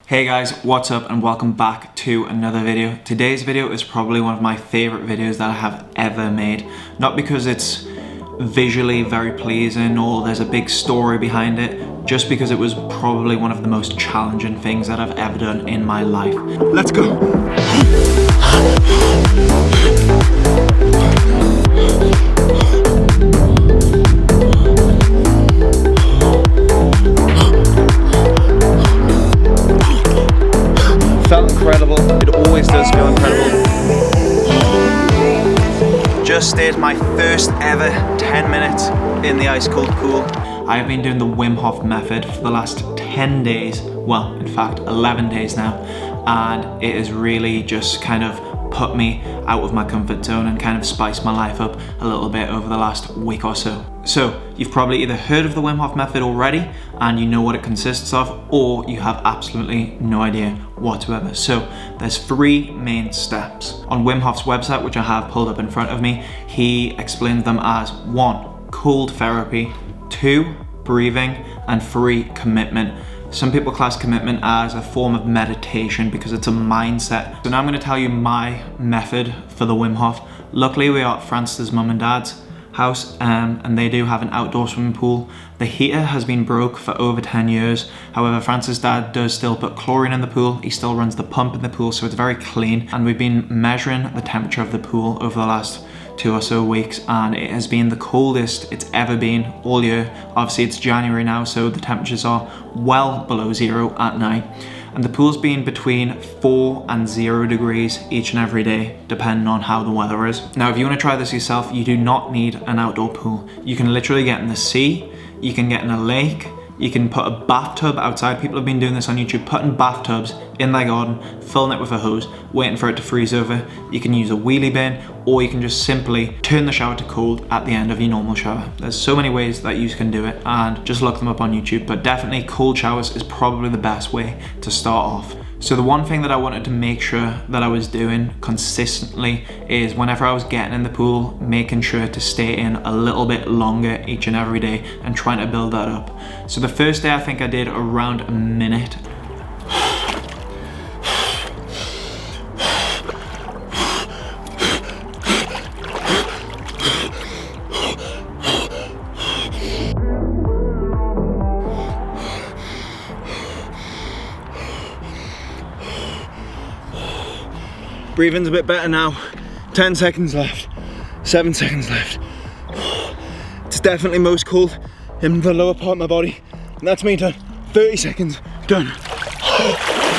Hey guys, what's up and welcome back to another video. Today's video is probably one of my favorite videos that I have ever made. Not because it's visually very pleasing or there's a big story behind it, just because it was probably one of the most challenging things that I've ever done in my life. Let's go. Felt incredible. It always does feel incredible. Just stayed my first ever 10 minutes in the ice cold pool. I have been doing the Wim Hof Method for the last 10 days. Well, in fact, 11 days now. And it has really just kind of put me out of my comfort zone and kind of spiced my life up a little bit over the last week or so. So you've probably either heard of the Wim Hof Method already and you know what it consists of, or you have absolutely no idea whatsoever. So there's three main steps. On Wim Hof's website, which I have pulled up in front of me, he explains them as 1, cold therapy, 2, breathing, and 3, commitment. Some people class commitment as a form of meditation because it's a mindset. So now I'm going to tell you my method for the Wim Hof. Luckily we are at Francis' mum and dad's house and they do have an outdoor swimming pool. The heater has been broke for over 10 years. However, Francis' dad does still put chlorine in the pool. He still runs the pump in the pool, so it's very clean. And we've been measuring the temperature of the pool over the last 2 or so weeks, and it has been the coldest it's ever been all year. Obviously it's January now, so the temperatures are well below 0 at night. And the pool's been between 4 and 0 degrees each and every day, depending on how the weather is. Now, if you want to try this yourself, you do not need an outdoor pool. You can literally get in the sea, you can get in a lake, you can put a bathtub outside. People have been doing this on YouTube, putting bathtubs in their garden, filling it with a hose, waiting for it to freeze over. You can use a wheelie bin, or you can just simply turn the shower to cold at the end of your normal shower. There's so many ways that you can do it, and just look them up on YouTube, but definitely cold showers is probably the best way to start off. So the one thing that I wanted to make sure that I was doing consistently is whenever I was getting in the pool, making sure to stay in a little bit longer each and every day and trying to build that up. So the first day I think I did around a minute. Breathing's a bit better now. 10 seconds left, 7 seconds left. It's definitely most cold in the lower part of my body. And that's me done. 30 seconds, done.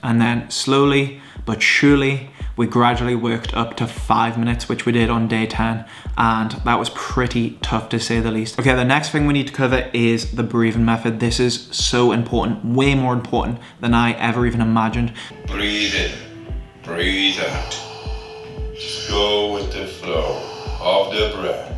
And then slowly but surely, we gradually worked up to 5 minutes, which we did on day 10. And that was pretty tough to say the least. Okay, the next thing we need to cover is the breathing method. This is so important, way more important than I ever even imagined. Breathe in, breathe out. Just go with the flow of the breath.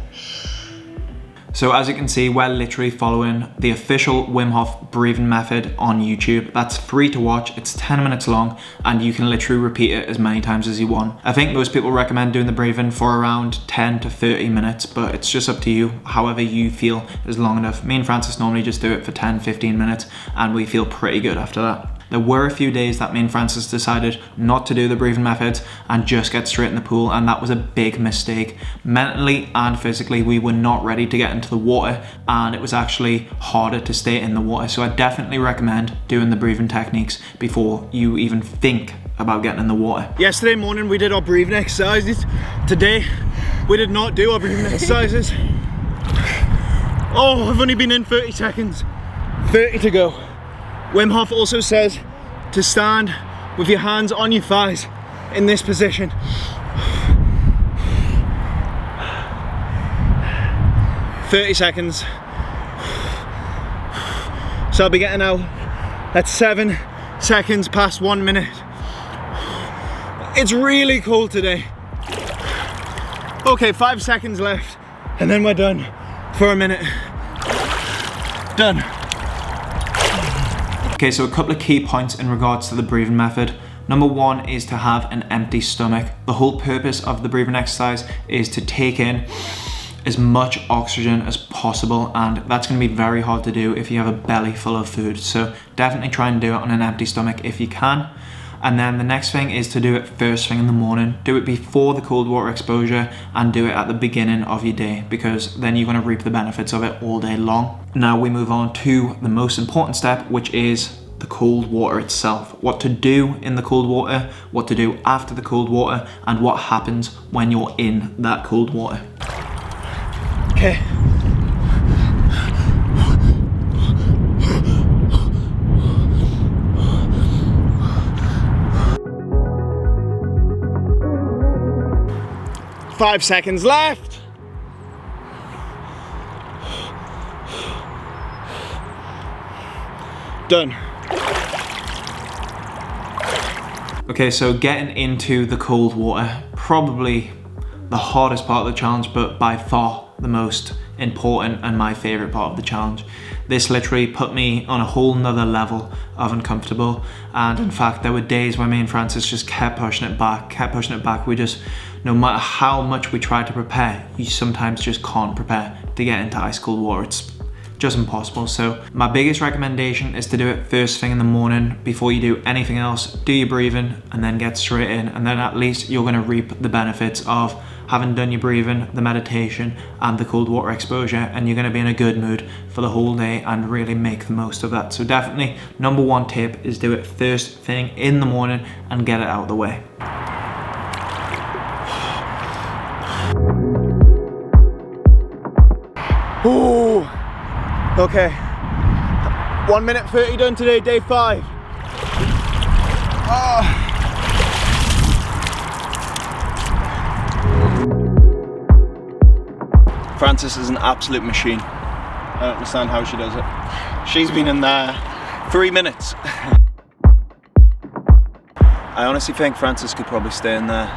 So as you can see, we're literally following the official Wim Hof breathing method on YouTube. That's free to watch, it's 10 minutes long, and you can literally repeat it as many times as you want. I think most people recommend doing the breathing for around 10 to 30 minutes, but it's just up to you, however you feel is long enough. Me and Francis normally just do it for 10, 15 minutes, and we feel pretty good after that. There were a few days that me and Francis decided not to do the breathing methods and just get straight in the pool, and that was a big mistake. Mentally and physically, we were not ready to get into the water, and it was actually harder to stay in the water. So I definitely recommend doing the breathing techniques before you even think about getting in the water. Yesterday morning we did our breathing exercises. Today we did not do our breathing exercises. Oh, I've only been in 30 seconds. 30 to go. Wim Hof also says to stand with your hands on your thighs in this position. "30 seconds. So I'll be getting out at 7 seconds past 1 minute. It's really cold today. Okay, 5 seconds left and then we're done for a minute. Done. Okay, so a couple of key points in regards to the breathing method. Number 1 is to have an empty stomach. The whole purpose of the breathing exercise is to take in as much oxygen as possible, and that's going to be very hard to do if you have a belly full of food. So definitely try and do it on an empty stomach if you can. And then the next thing is to do it first thing in the morning. Do it before the cold water exposure and do it at the beginning of your day, because then you're going to reap the benefits of it all day long. Now we move on to the most important step, which is the cold water itself. What to do in the cold water, what to do after the cold water, and what happens when you're in that cold water. Okay. Five seconds left. Done. Okay, so getting into the cold water, probably the hardest part of the challenge, but by far the most important and my favorite part of the challenge. This literally put me on a whole nother level of uncomfortable, and in fact there were days where me and Francis just kept pushing it back. We just, no matter how much we tried to prepare, you sometimes just can't prepare to get into ice cold water. It's just impossible. So my biggest recommendation is to do it first thing in the morning before you do anything else. Do your breathing and then get straight in, and then at least you're going to reap the benefits of having done your breathing, the meditation and the cold water exposure, and you're going to be in a good mood for the whole day and really make the most of that. So definitely number one tip is do it first thing in the morning and get it out of the way. Ooh. Okay, 1 minute 30 done today, day 5. Francis is an absolute machine. I don't understand how she does it. She's been in there 3 minutes. I honestly think Francis could probably stay in there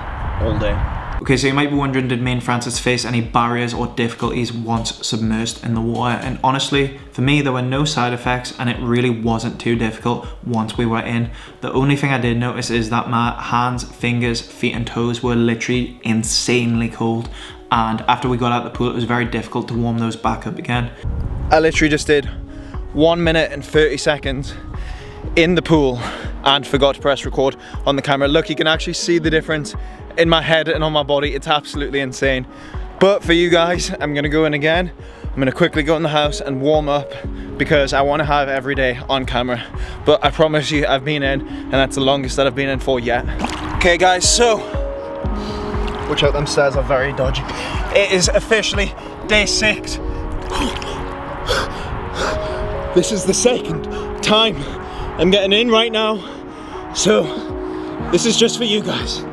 all day. Okay, so you might be wondering, did me and Francis face any barriers or difficulties once submersed in the water? And honestly, for me, there were no side effects and it really wasn't too difficult once we were in. The only thing I did notice is that my hands, fingers, feet and toes were literally insanely cold. And after we got out of the pool, it was very difficult to warm those back up again. I literally just did 1 minute and 30 seconds in the pool and forgot to press record on the camera. Look, you can actually see the difference in my head and on my body. It's absolutely insane. But for you guys, I'm gonna go in again. I'm gonna quickly go in the house and warm up because I wanna have every day on camera. But I promise you, I've been in, and that's the longest that I've been in for yet. Okay guys, so, watch out, them stairs are very dodgy. It is officially day 6. This is the second time I'm getting in right now. So, this is just for you guys.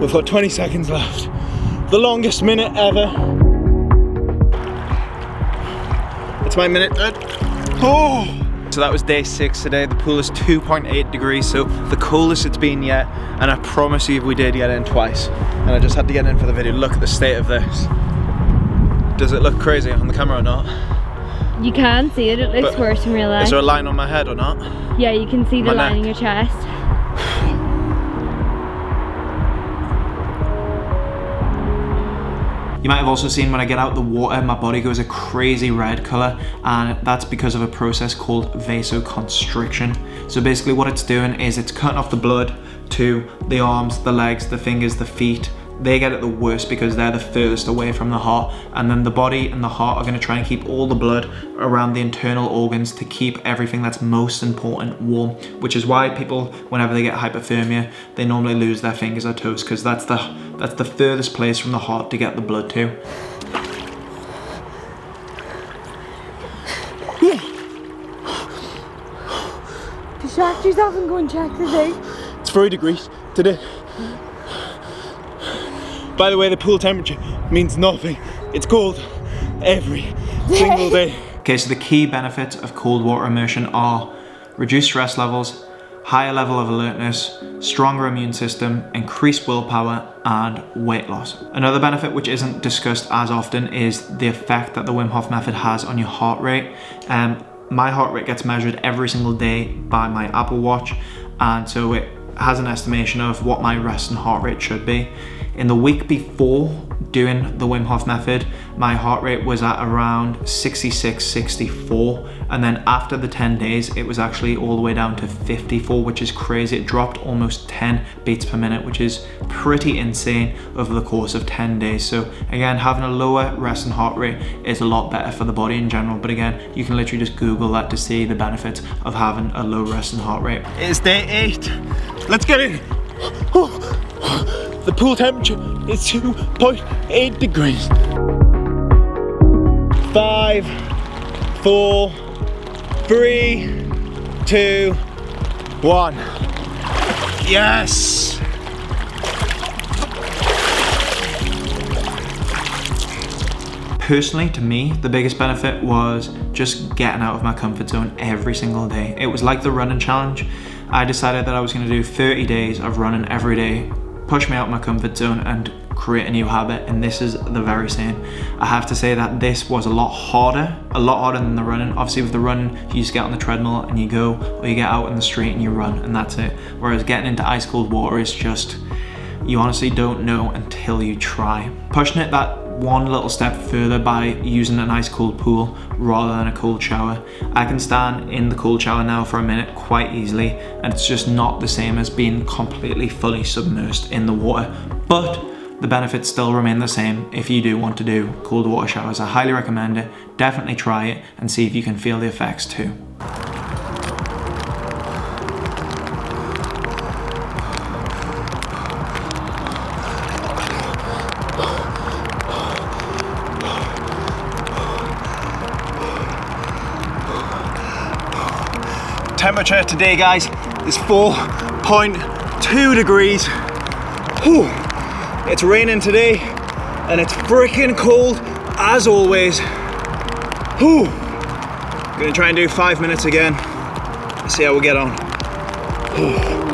We've got 20 seconds left. The longest minute ever. It's my minute. Oh! So that was day 6 today. The pool is 2.8 degrees, so the coolest it's been yet. And I promise you we did get in twice. And I just had to get in for the video. Look at the state of this. Does it look crazy on the camera or not? You can see it, it looks worse in real life. Is there a line on my head or not? Yeah, you can see the line in your chest. You might have also seen when I get out the water, my body goes a crazy red color, and that's because of a process called vasoconstriction. So basically what it's doing is it's cutting off the blood to the arms, the legs, the fingers, the feet. They get it the worst because they're the furthest away from the heart, and then the body and the heart are going to try and keep all the blood around the internal organs to keep everything that's most important warm, which is why people, whenever they get hypothermia, they normally lose their fingers or toes, because that's the furthest place from the heart to get the blood to. Distract yourself and go and check the day. It's 3 degrees today. By the way, the pool temperature means nothing. It's cold every single day. Okay, so the key benefits of cold water immersion are reduced stress levels, higher level of alertness, stronger immune system, increased willpower, and weight loss. Another benefit which isn't discussed as often is the effect that the Wim Hof Method has on your heart rate. My heart rate gets measured every single day by my Apple Watch, and so it has an estimation of what my resting heart rate should be. In the week before doing the Wim Hof method, my heart rate was at around 66, 64. And then after the 10 days, it was actually all the way down to 54, which is crazy. It dropped almost 10 beats per minute, which is pretty insane over the course of 10 days. So again, having a lower resting heart rate is a lot better for the body in general. But again, you can literally just Google that to see the benefits of having a low resting heart rate. It's day 8. Let's get in. The pool temperature is 2.8 degrees. 5, 4, 3, 2, 1. Yes! Personally, to me, the biggest benefit was just getting out of my comfort zone every single day. It was like the running challenge. I decided that I was going to do 30 days of running every day, push me out of my comfort zone and create a new habit, and this is the very same. I have to say that this was a lot harder than the running. Obviously with the running, you just get on the treadmill and you go, or you get out in the street and you run, and that's it. Whereas getting into ice cold water is just, you honestly don't know until you try. Pushing it that one little step further by using an ice cold pool rather than a cold shower. I can stand in the cold shower now for a minute quite easily, and it's just not the same as being completely fully submerged in the water. But the benefits still remain the same if you do want to do cold water showers. I highly recommend it. Definitely try it and see if you can feel the effects too. Temperature today, guys, is 4.2 degrees. Whew. It's raining today and it's freaking cold as always. Whew. I'm gonna try and do 5 minutes again. See how we get on. Whew.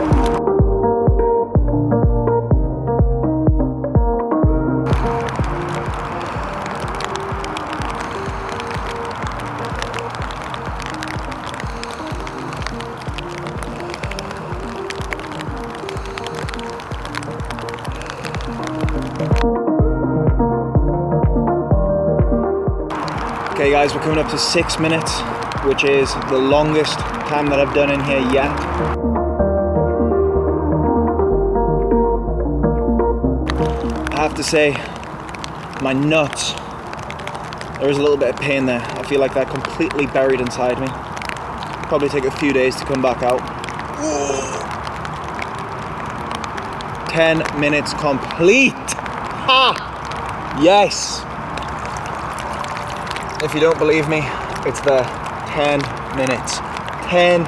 Okay guys, we're coming up to 6 minutes, which is the longest time that I've done in here yet. I have to say, my nuts, there is a little bit of pain there. I feel like they're completely buried inside me. Probably take a few days to come back out. 10 minutes complete. Ha! Yes. If you don't believe me, it's there. 10 minutes. 10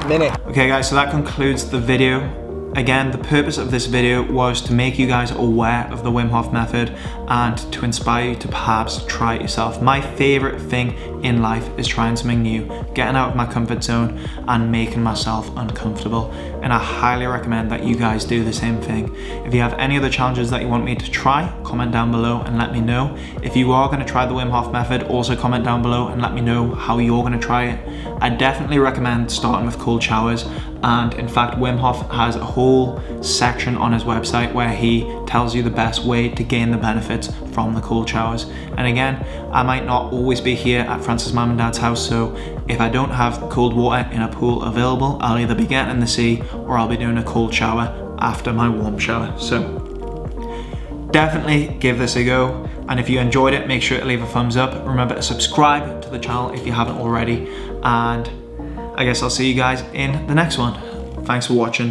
minutes. Okay guys, so that concludes the video. Again, the purpose of this video was to make you guys aware of the Wim Hof Method and to inspire you to perhaps try it yourself. My favorite thing in life is trying something new, getting out of my comfort zone and making myself uncomfortable. And I highly recommend that you guys do the same thing. If you have any other challenges that you want me to try, comment down below and let me know. If you are going to try the Wim Hof Method, also comment down below and let me know how you're going to try it. I definitely recommend starting with cold showers. And in fact, Wim Hof has a whole section on his website where he tells you the best way to gain the benefits from the cold showers. And again, I might not always be here at Francis' mum and dad's house, so if I don't have cold water in a pool available, I'll either be getting in the sea or I'll be doing a cold shower after my warm shower. So definitely give this a go. And if you enjoyed it, make sure to leave a thumbs up. Remember to subscribe to the channel if you haven't already. And I guess I'll see you guys in the next one. Thanks for watching.